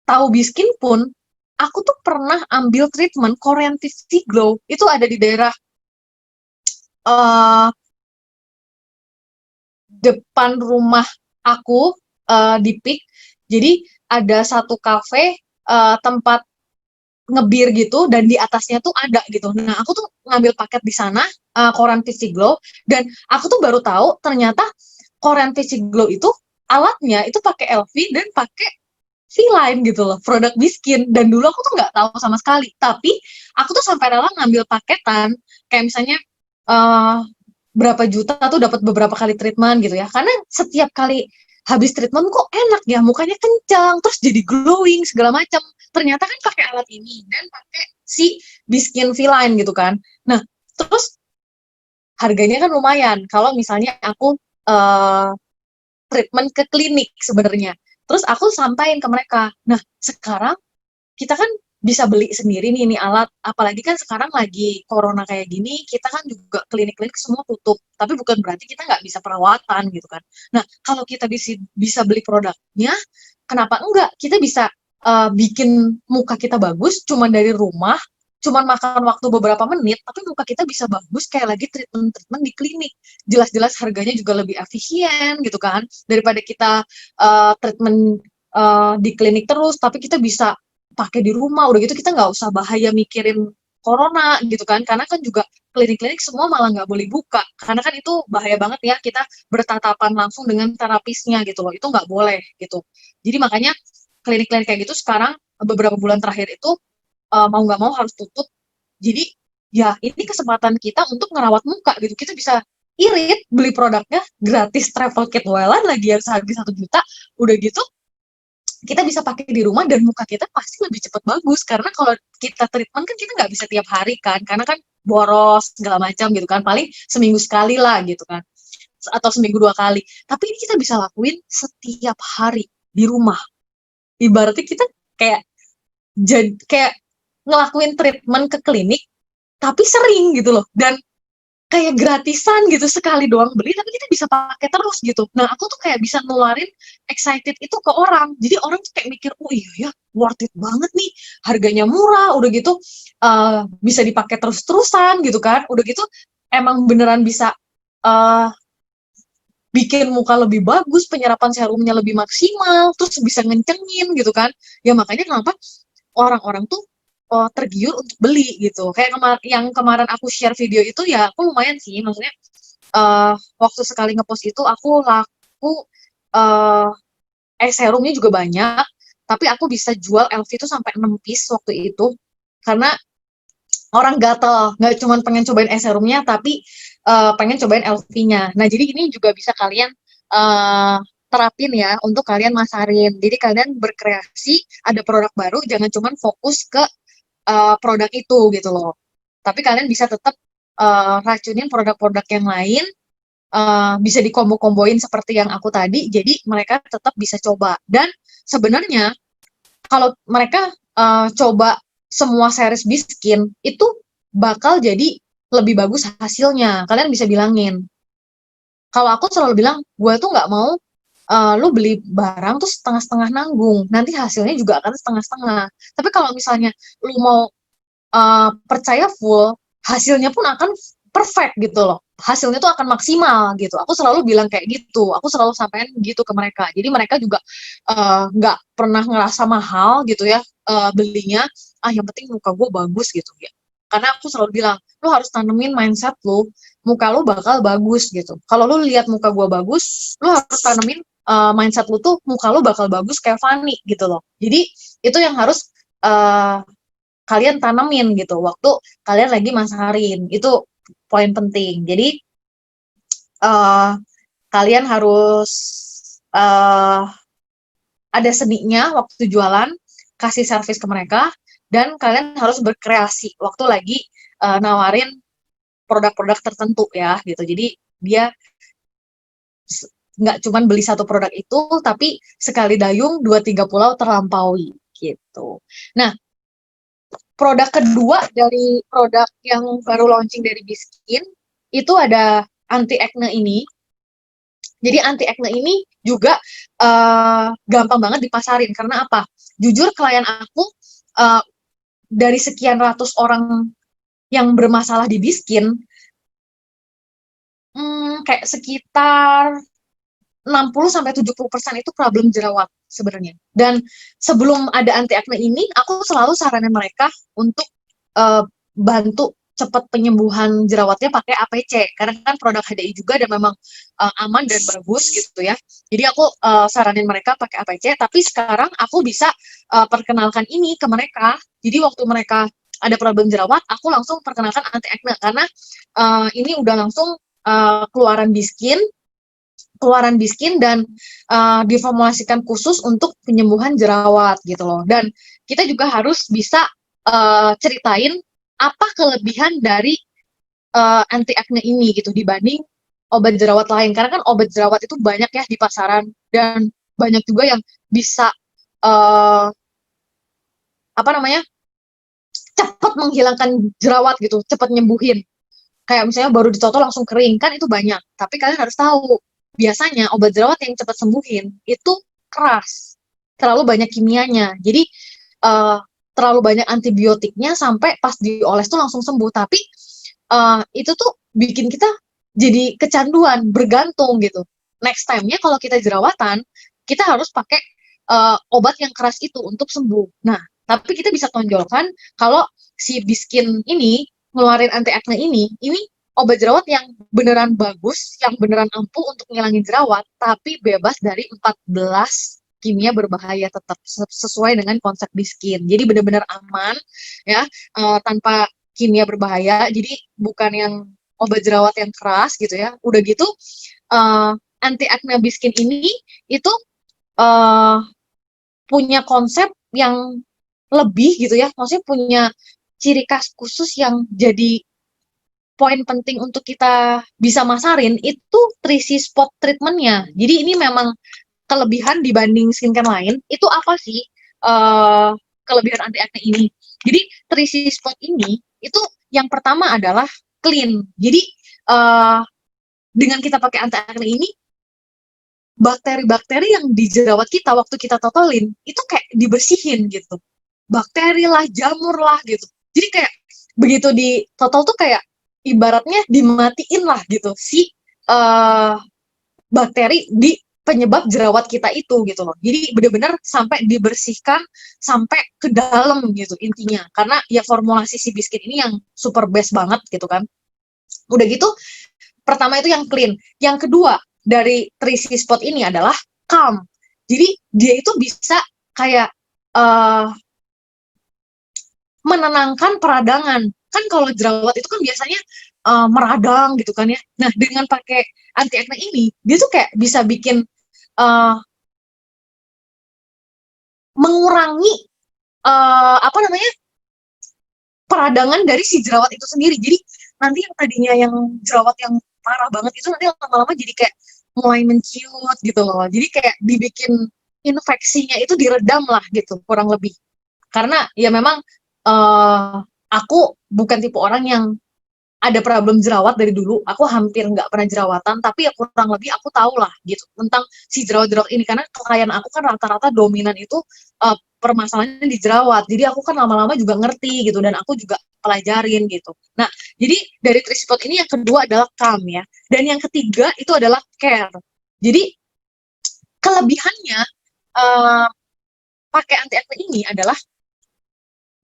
tahu Biskin pun, aku tuh pernah ambil treatment Korean 50 Glow. Itu ada di daerah uh, depan rumah aku di PIK. Jadi ada satu kafe tempat ngebir gitu dan di atasnya tuh ada gitu. Nah, aku tuh ngambil paket di sana Korean 50 Glow. Dan aku tuh baru tahu ternyata Korean 50 Glow itu alatnya itu pakai LV dan pakai V-Line gitu loh, produk Biskin. Dan dulu aku tuh nggak tahu sama sekali. Tapi aku tuh sampai rela ngambil paketan kayak misalnya uh, berapa juta tuh dapat beberapa kali treatment gitu ya. Karena setiap kali habis treatment kok enak ya, mukanya kencang, terus jadi glowing segala macam. Ternyata kan pakai alat ini dan pakai si Biskin V-Line gitu kan. Nah, terus harganya kan lumayan kalau misalnya aku treatment ke klinik sebenarnya. Terus aku sampaikan ke mereka, nah sekarang kita kan bisa beli sendiri nih alat. Apalagi kan sekarang lagi corona kayak gini, kita kan juga klinik-klinik semua tutup. Tapi bukan berarti kita nggak bisa perawatan gitu kan. Nah, kalau kita bisa beli produknya, kenapa enggak? Kita bisa bikin muka kita bagus cuman dari rumah, cuman makan waktu beberapa menit, tapi muka kita bisa bagus kayak lagi treatment-treatment di klinik. Jelas-jelas harganya juga lebih efisien gitu kan, daripada kita treatment di klinik terus, tapi kita bisa pakai di rumah, udah gitu kita nggak usah bahaya mikirin corona gitu kan, karena kan juga klinik-klinik semua malah nggak boleh buka, karena kan itu bahaya banget ya, kita bertatapan langsung dengan terapisnya gitu loh, itu nggak boleh gitu. Jadi makanya klinik-klinik kayak gitu sekarang beberapa bulan terakhir itu mau nggak mau harus tutup. Jadi ya ini kesempatan kita untuk ngerawat muka gitu, kita bisa irit beli produknya gratis travel kit Wellan lagi yang seharga 1 juta, udah gitu kita bisa pakai di rumah dan muka kita pasti lebih cepat bagus, karena kalau kita treatment kan kita nggak bisa tiap hari kan, karena kan boros segala macam gitu kan, paling seminggu sekali lah gitu kan, atau seminggu 2 kali, tapi ini kita bisa lakuin setiap hari di rumah. Ibaratnya kita kayak kayak ngelakuin treatment ke klinik tapi sering gitu loh, dan kayak gratisan gitu, sekali doang beli tapi kita bisa pakai terus gitu. Nah, aku tuh kayak bisa nularin excited itu ke orang. Jadi orang tuh kayak mikir, oh iya ya, worth it banget nih, harganya murah, udah gitu bisa dipakai terus-terusan gitu kan. Udah gitu emang beneran bisa uh, bikin muka lebih bagus, penyerapan serumnya lebih maksimal, terus bisa ngencengin gitu kan. Ya makanya kenapa orang-orang tuh tergiur untuk beli gitu. Kayak yang kemarin aku share video itu ya aku lumayan sih, maksudnya waktu sekali ngepost itu aku laku uh, serumnya juga banyak, tapi aku bisa jual LV itu sampai 6 piece waktu itu, karena orang gatel, nggak cuma pengen cobain serumnya, tapi pengen cobain LV-nya. Nah, jadi ini juga bisa kalian terapin ya untuk kalian masarin. Jadi kalian berkreasi, ada produk baru, jangan cuma fokus ke produk itu gitu loh. Tapi kalian bisa tetap racunin produk-produk yang lain, bisa dikombo-komboin seperti yang aku tadi, jadi mereka tetap bisa coba. Dan sebenarnya kalau mereka coba semua series Biskin, itu bakal jadi lebih bagus hasilnya. Kalian bisa bilangin. Kalau aku selalu bilang, gue tuh nggak mau lu beli barang tuh setengah-setengah nanggung. Nanti hasilnya juga akan setengah-setengah. Tapi kalau misalnya lu mau percaya full, hasilnya pun akan perfect gitu loh. Hasilnya tuh akan maksimal gitu. Aku selalu bilang kayak gitu. Aku selalu sampaikan gitu ke mereka. Jadi mereka juga nggak pernah ngerasa mahal gitu ya belinya. Yang penting muka gue bagus gitu ya. Karena aku selalu bilang, lu harus tanemin mindset lu, muka lu bakal bagus gitu. Kalau lu lihat muka gue bagus, lu harus tanemin mindset lu tuh muka lu bakal bagus kayak Fanny gitu loh. Jadi itu yang harus kalian tanemin gitu waktu kalian lagi masarin, itu poin penting. Jadi kalian harus ada seninya waktu jualan, kasih servis ke mereka, dan kalian harus berkreasi waktu lagi nawarin produk-produk tertentu ya gitu. Jadi dia nggak cuma beli satu produk itu, tapi sekali dayung 2-3 pulau terlampaui gitu. Nah, produk kedua dari produk yang baru launching dari Biskin itu ada anti acne ini. Jadi anti acne ini juga gampang banget dipasarin, karena apa? Jujur klien aku dari sekian ratus orang yang bermasalah di Biskin, kayak sekitar 60-70% itu problem jerawat sebenarnya. Dan sebelum ada anti acne ini, aku selalu saranin mereka untuk bantu cepat penyembuhan jerawatnya pakai APC, karena kan produk HDI juga dan memang aman dan bagus gitu ya. Jadi aku saranin mereka pakai APC, tapi sekarang aku bisa perkenalkan ini ke mereka. Jadi waktu mereka ada problem jerawat, aku langsung perkenalkan anti acne, karena ini udah langsung keluaran Biskin dan diformulasikan khusus untuk penyembuhan jerawat gitu loh. Dan kita juga harus bisa ceritain apa kelebihan dari anti acne ini gitu dibanding obat jerawat lain, karena kan obat jerawat itu banyak ya di pasaran, dan banyak juga yang bisa apa namanya cepat menghilangkan jerawat gitu, cepat nyembuhin. Kayak misalnya baru ditotol langsung kering, kan itu banyak. Tapi kalian harus tahu, biasanya obat jerawat yang cepat sembuhin itu keras, terlalu banyak kimianya. Jadi eh, terlalu banyak antibiotiknya sampai pas dioles tuh langsung sembuh. Tapi itu tuh bikin kita jadi kecanduan, bergantung gitu. Next time-nya kalau kita jerawatan, kita harus pakai obat yang keras itu untuk sembuh. Nah, tapi kita bisa tonjolkan kalau si Biskin ini ngeluarin anti acne ini obat jerawat yang beneran bagus, yang beneran ampuh untuk ngilangin jerawat, tapi bebas dari 14 kimia berbahaya tetap sesuai dengan konsep Biskin. Jadi benar-benar aman ya, tanpa kimia berbahaya. Jadi bukan yang obat jerawat yang keras gitu ya. Udah gitu anti acne Biskin ini itu uh, punya konsep yang lebih gitu ya, maksudnya punya ciri khas khusus yang jadi poin penting untuk kita bisa masarin itu 3C spot treatmentnya. Jadi ini memang kelebihan dibanding skincare lain. Itu apa sih kelebihan anti acne ini? Jadi 3C spot ini itu yang pertama adalah clean. Jadi dengan kita pakai anti acne ini, bakteri-bakteri yang di jerawat kita waktu kita totolin itu kayak dibersihin gitu. Bakteri lah, jamur lah gitu. Jadi kayak begitu di total tuh kayak ibaratnya dimatiin lah gitu si bakteri di penyebab jerawat kita itu gitu loh. Jadi benar-benar sampai dibersihkan sampai ke dalam gitu intinya. Karena ya formulasi si Biskin ini yang super best banget gitu kan. Udah gitu, pertama itu yang clean. Yang kedua dari 3C spot ini adalah calm. Jadi dia itu bisa kayak menenangkan peradangan. Kan kalau jerawat itu kan biasanya meradang gitu kan ya. Nah, dengan pakai anti acne ini, dia tuh kayak bisa bikin mengurangi apa namanya peradangan dari si jerawat itu sendiri. Jadi nanti yang tadinya yang jerawat yang parah banget itu nanti lama-lama jadi kayak mulai menciut gitu loh. Jadi kayak dibikin infeksinya itu diredam lah gitu kurang lebih. Karena ya memang aku bukan tipe orang yang ada problem jerawat dari dulu. Aku hampir nggak pernah jerawatan, tapi ya kurang lebih aku tahu lah gitu tentang si jerawat-jerawat ini. Karena klien aku kan rata-rata dominan itu permasalahannya di jerawat. Jadi aku kan lama-lama juga ngerti gitu dan aku juga pelajarin gitu. Nah, jadi dari Trispot ini yang kedua adalah calm ya. Dan yang ketiga itu adalah care. Jadi kelebihannya pakai anti acne ini adalah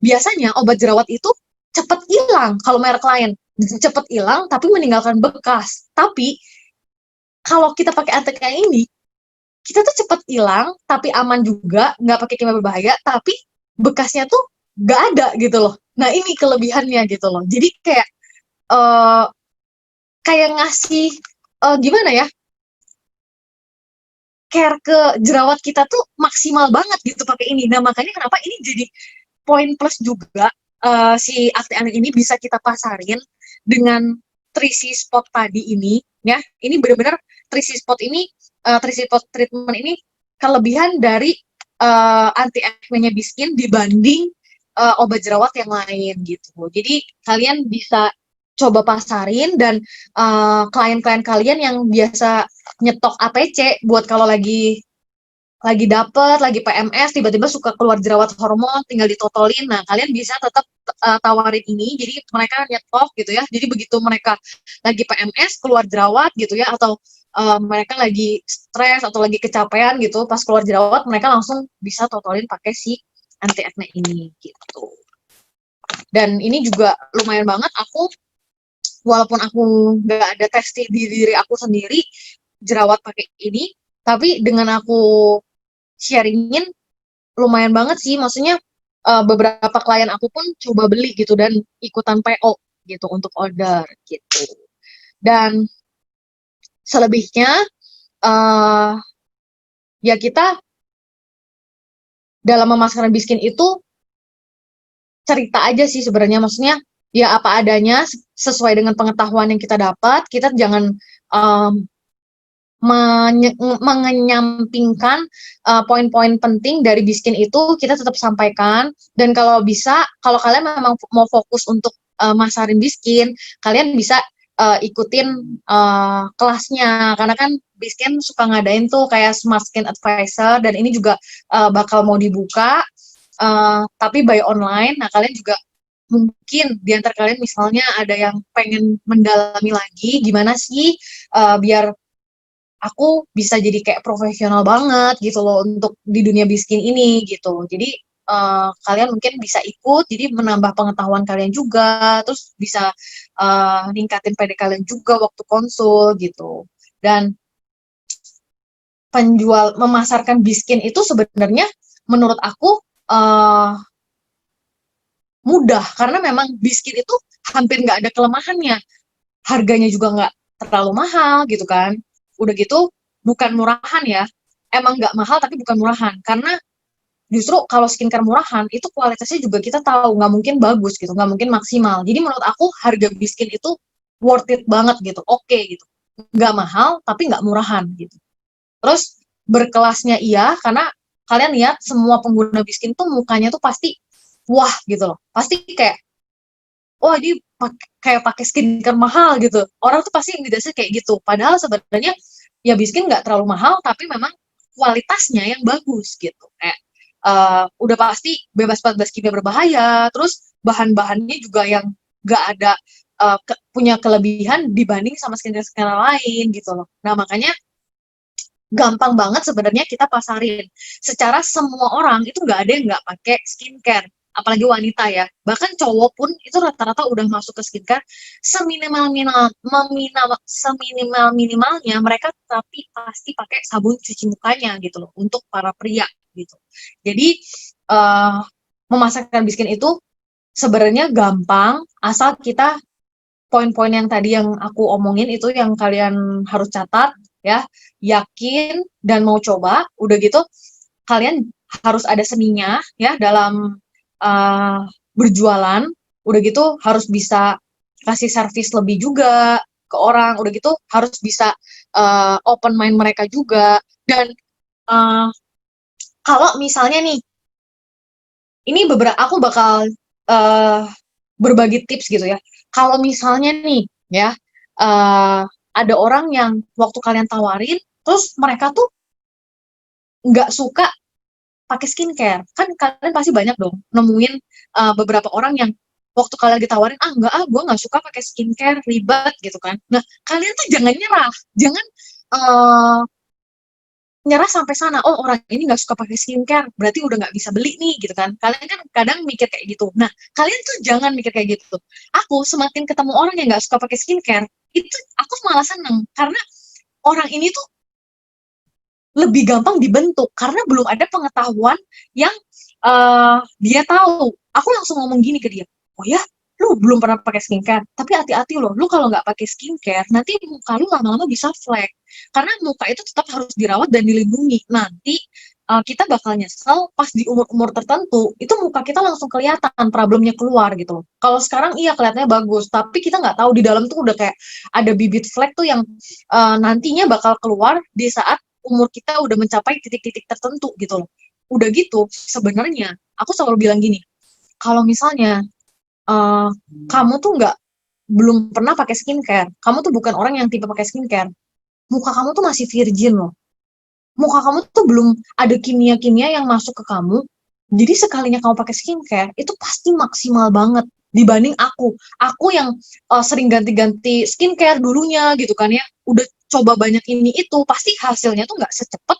biasanya obat jerawat itu cepat hilang kalau merek lain cepet hilang tapi meninggalkan bekas. Tapi kalau kita pakai anti acne ini, kita tuh cepet hilang tapi aman juga, nggak pakai kimia berbahaya, tapi bekasnya tuh nggak ada gitu loh. Nah ini kelebihannya gitu loh. Jadi kayak kayak ngasih gimana ya, care ke jerawat kita tuh maksimal banget gitu pakai ini. Nah makanya kenapa ini jadi poin plus juga si anti acne ini bisa kita pasarin dengan 3C spot tadi ini ya. Ini benar-benar 3C spot ini 3C spot treatment ini kelebihan dari anti acne-nya Biskin dibanding obat jerawat yang lain gitu. Jadi kalian bisa coba pasarin dan klien-klien kalian yang biasa nyetok APC buat kalau lagi dapet, lagi PMS, tiba-tiba suka keluar jerawat hormon, tinggal ditotolin. Nah, kalian bisa tetap tawarin ini, jadi mereka nyetok gitu ya. Jadi begitu mereka lagi PMS, keluar jerawat gitu ya, atau mereka lagi stres atau lagi kecapean gitu, pas keluar jerawat, mereka langsung bisa totolin pakai si anti acne ini gitu. Dan ini juga lumayan banget, walaupun aku nggak ada testing di diri aku sendiri, jerawat pakai ini, tapi dengan aku sharingin lumayan banget sih, maksudnya beberapa klien aku pun coba beli gitu dan ikutan PO gitu untuk order gitu. Dan selebihnya ya kita dalam memasarkan Biskin itu cerita aja sih sebenarnya, maksudnya ya apa adanya sesuai dengan pengetahuan yang kita dapat. Kita jangan mengenyampingkan poin-poin penting dari Biskin itu kita tetap sampaikan. Dan kalau bisa, kalau kalian memang mau fokus untuk masarin Biskin, kalian bisa ikutin kelasnya, karena kan Biskin suka ngadain tuh kayak Smart Skin Advisor, dan ini juga bakal mau dibuka tapi by online. Nah, kalian juga mungkin di antara kalian misalnya ada yang pengen mendalami lagi gimana sih biar aku bisa jadi kayak profesional banget gitu loh untuk di dunia biskin ini gitu. Jadi kalian mungkin bisa ikut, jadi menambah pengetahuan kalian juga, terus bisa ningkatin PD kalian juga waktu konsul gitu. Dan penjual memasarkan biskin itu sebenarnya menurut aku mudah, karena memang biskin itu hampir nggak ada kelemahannya. Harganya juga nggak terlalu mahal gitu kan. Udah gitu bukan murahan ya. Emang nggak mahal tapi bukan murahan. Karena justru kalau skincare murahan itu kualitasnya juga kita tahu nggak mungkin bagus gitu, nggak mungkin maksimal. Jadi menurut aku harga biskin itu worth it banget gitu, oke gitu. Nggak mahal tapi nggak murahan gitu. Terus berkelasnya iya, karena kalian lihat semua pengguna biskin tuh mukanya tuh pasti wah gitu loh. Pasti kayak wah ini kayak pakai skincare mahal gitu. Orang tuh pasti ngedasnya kayak gitu. Padahal sebenarnya ya biskin nggak terlalu mahal, tapi memang kualitasnya yang bagus gitu. Kayak udah pasti bebas 14 kimia berbahaya, terus bahan-bahannya juga yang nggak ada punya kelebihan dibanding sama skincare lain gitu loh. Nah makanya gampang banget sebenarnya kita pasarin. Secara semua orang itu nggak ada yang nggak pakai skincare, apalagi wanita ya. Bahkan cowok pun itu rata-rata udah masuk ke skincare seminimal minimalnya mereka tapi pasti pakai sabun cuci mukanya gitu loh untuk para pria gitu. Jadi memasakkan biskin itu sebenarnya gampang asal kita poin-poin yang tadi yang aku omongin itu yang kalian harus catat ya, yakin dan mau coba. Udah gitu kalian harus ada seninya ya dalam berjualan. Udah gitu harus bisa kasih servis lebih juga ke orang. Udah gitu harus bisa open mind mereka juga. Dan kalau misalnya nih, ini aku bakal berbagi tips gitu ya. Kalau misalnya nih ya ada orang yang waktu kalian tawarin, terus mereka tuh nggak suka pakai skincare, kan kalian pasti banyak dong nemuin beberapa orang yang waktu kalian ditawarin enggak gue nggak suka pakai skincare ribet gitu kan. Nah kalian tuh jangan nyerah, jangan nyerah sampai sana. Oh orang ini nggak suka pakai skincare, berarti udah nggak bisa beli nih gitu kan. Kalian kan kadang mikir kayak gitu. Nah kalian tuh jangan mikir kayak gitu. Aku semakin ketemu orang yang nggak suka pakai skincare, itu aku malah seneng karena orang ini tuh lebih gampang dibentuk karena belum ada pengetahuan yang dia tahu. Aku langsung ngomong gini ke dia, oh ya, lu belum pernah pakai skincare, tapi hati-hati loh, lu kalau nggak pakai skincare, nanti muka lu lama-lama bisa flek. Karena muka itu tetap harus dirawat dan dilindungi. Nanti kita bakal nyesel pas di umur-umur tertentu, itu muka kita langsung kelihatan problemnya keluar gitu loh. Kalau sekarang iya kelihatannya bagus, tapi kita nggak tahu di dalam tuh udah kayak ada bibit flek tuh yang nantinya bakal keluar di saat umur kita udah mencapai titik-titik tertentu gitu loh. Udah gitu, sebenarnya aku selalu bilang gini, kalau misalnya kamu tuh belum pernah pakai skincare, kamu tuh bukan orang yang tipe pakai skincare, muka kamu tuh masih virgin loh. Muka kamu tuh belum ada kimia-kimia yang masuk ke kamu. Jadi sekalinya kamu pakai skincare, itu pasti maksimal banget dibanding aku. Aku yang sering ganti-ganti skincare dulunya gitu kan ya, udah coba banyak ini itu, pasti hasilnya tuh nggak secepat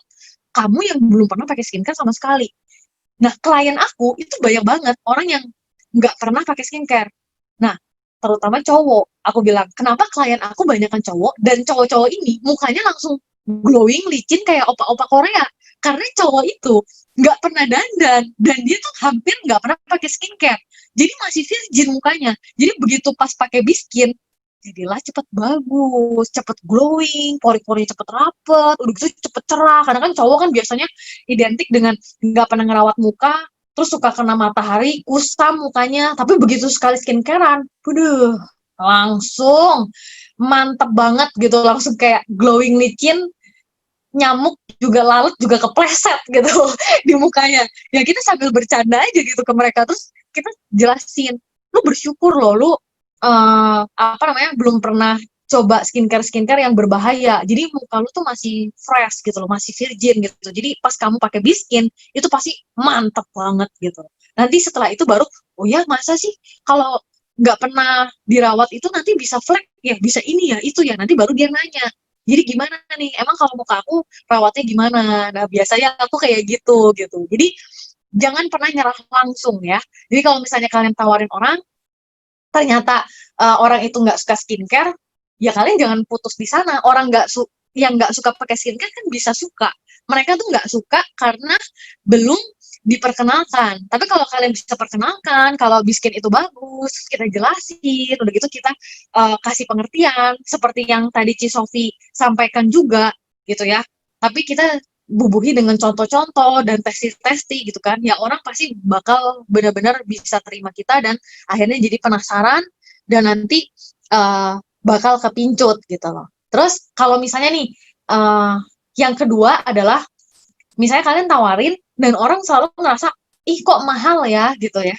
kamu yang belum pernah pakai skincare sama sekali. Nah, klien aku itu banyak banget orang yang nggak pernah pakai skincare. Nah, terutama cowok. Aku bilang, kenapa klien aku banyakan cowok, dan cowok-cowok ini mukanya langsung glowing, licin kayak opa-opa Korea. Karena cowok itu nggak pernah dandan, dan dia tuh hampir nggak pernah pakai skincare. Jadi masih virgin mukanya. Jadi begitu pas pakai biskin, jadilah cepet bagus, cepet glowing, pori-pori cepet rapet, udah gitu cepet cerah. Karena kan cowok kan biasanya identik dengan nggak pernah ngerawat muka, terus suka kena matahari, kusam mukanya. Tapi begitu sekali skincarean, waduh, langsung mantep banget gitu, langsung kayak glowing licin. nyamuk juga lalat juga kepleset gitu di mukanya. Ya kita sambil bercanda aja gitu ke mereka, terus kita jelasin, lu bersyukur loh lu apa namanya belum pernah coba skincare yang berbahaya. Jadi muka lu tuh masih fresh gitu loh, masih virgin gitu. Jadi pas kamu pakai Biskin itu pasti mantep banget gitu. Nanti setelah itu baru, oh ya masa sih kalau nggak pernah dirawat itu nanti bisa flek ya, bisa ini ya, itu ya. Nanti baru dia nanya, jadi gimana nih, emang kalau muka aku rawatnya gimana? Nah biasanya aku kayak gitu gitu. Jadi jangan pernah nyerah langsung ya. Jadi kalau misalnya kalian tawarin orang, ternyata orang itu nggak suka skincare, ya kalian jangan putus di sana. Orang yang nggak suka pakai skincare kan bisa suka. Mereka tuh nggak suka karena belum diperkenalkan. Tapi kalau kalian bisa perkenalkan, kalau Biskin itu bagus, kita jelasin, udah gitu kita kasih pengertian, seperti yang tadi Ci Sofi sampaikan juga, gitu ya. Tapi kita bubuhi dengan contoh-contoh dan testi-testi gitu kan, ya orang pasti bakal benar-benar bisa terima kita dan akhirnya jadi penasaran dan nanti bakal kepincut gitu loh. Terus kalau misalnya nih yang kedua adalah misalnya kalian tawarin dan orang selalu ngerasa ih kok mahal ya gitu ya.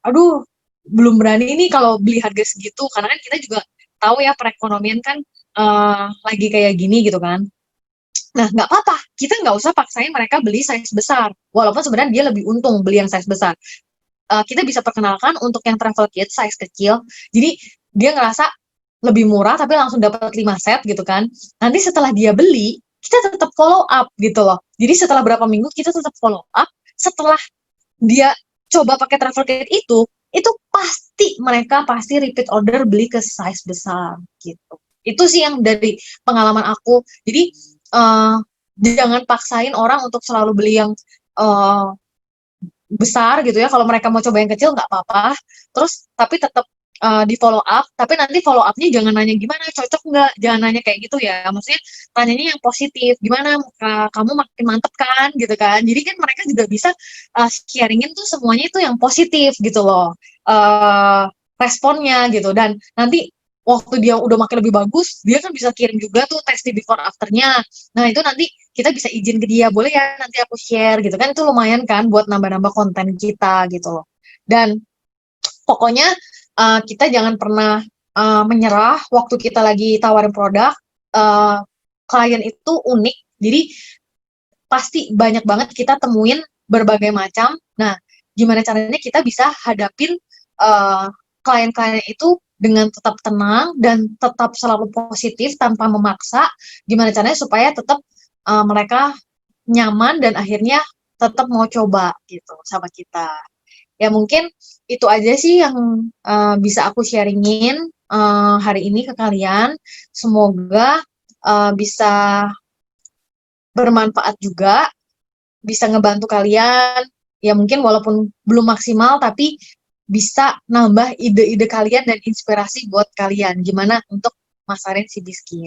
Aduh belum berani nih kalau beli harga segitu karena kan kita juga tahu ya perekonomian kan lagi kayak gini gitu kan. Nah, nggak apa-apa. Kita nggak usah paksain mereka beli size besar. Walaupun sebenarnya dia lebih untung beli yang size besar. Kita bisa perkenalkan untuk yang travel kit size kecil. Jadi dia ngerasa lebih murah tapi langsung dapat 5 set gitu kan. Nanti setelah dia beli, kita tetap follow up gitu loh. Jadi setelah berapa minggu kita tetap follow up. Setelah dia coba pakai travel kit itu mereka pasti repeat order beli ke size besar gitu. Itu sih yang dari pengalaman aku. Jadi jangan paksain orang untuk selalu beli yang besar gitu ya. Kalau mereka mau coba yang kecil nggak apa-apa. Terus tapi tetap di follow up. Tapi nanti follow upnya jangan nanya gimana cocok nggak. Jangan nanya kayak gitu ya. Maksudnya tanyanya yang positif. Gimana kamu makin mantep kan gitu kan. Jadi kan mereka juga bisa sharingin tuh semuanya itu yang positif gitu loh. Responnya gitu. Dan nanti waktu dia udah makin lebih bagus, dia kan bisa kirim juga tuh testi before afternya. Nah itu nanti kita bisa izin ke dia, boleh ya nanti aku share gitu kan, itu lumayan kan buat nambah-nambah konten kita gitu loh. Dan pokoknya kita jangan pernah menyerah waktu kita lagi tawarin produk. Klien itu unik, jadi pasti banyak banget kita temuin berbagai macam. Nah, gimana caranya kita bisa hadapin klien-klien itu dengan tetap tenang dan tetap selalu positif tanpa memaksa. Gimana caranya supaya tetap mereka nyaman dan akhirnya tetap mau coba gitu sama kita. Ya mungkin itu aja sih yang bisa aku sharingin hari ini ke kalian. Semoga bisa bermanfaat juga, bisa ngebantu kalian. Ya mungkin walaupun belum maksimal tapi bisa nambah ide-ide kalian dan inspirasi buat kalian gimana untuk masarin si Biskin.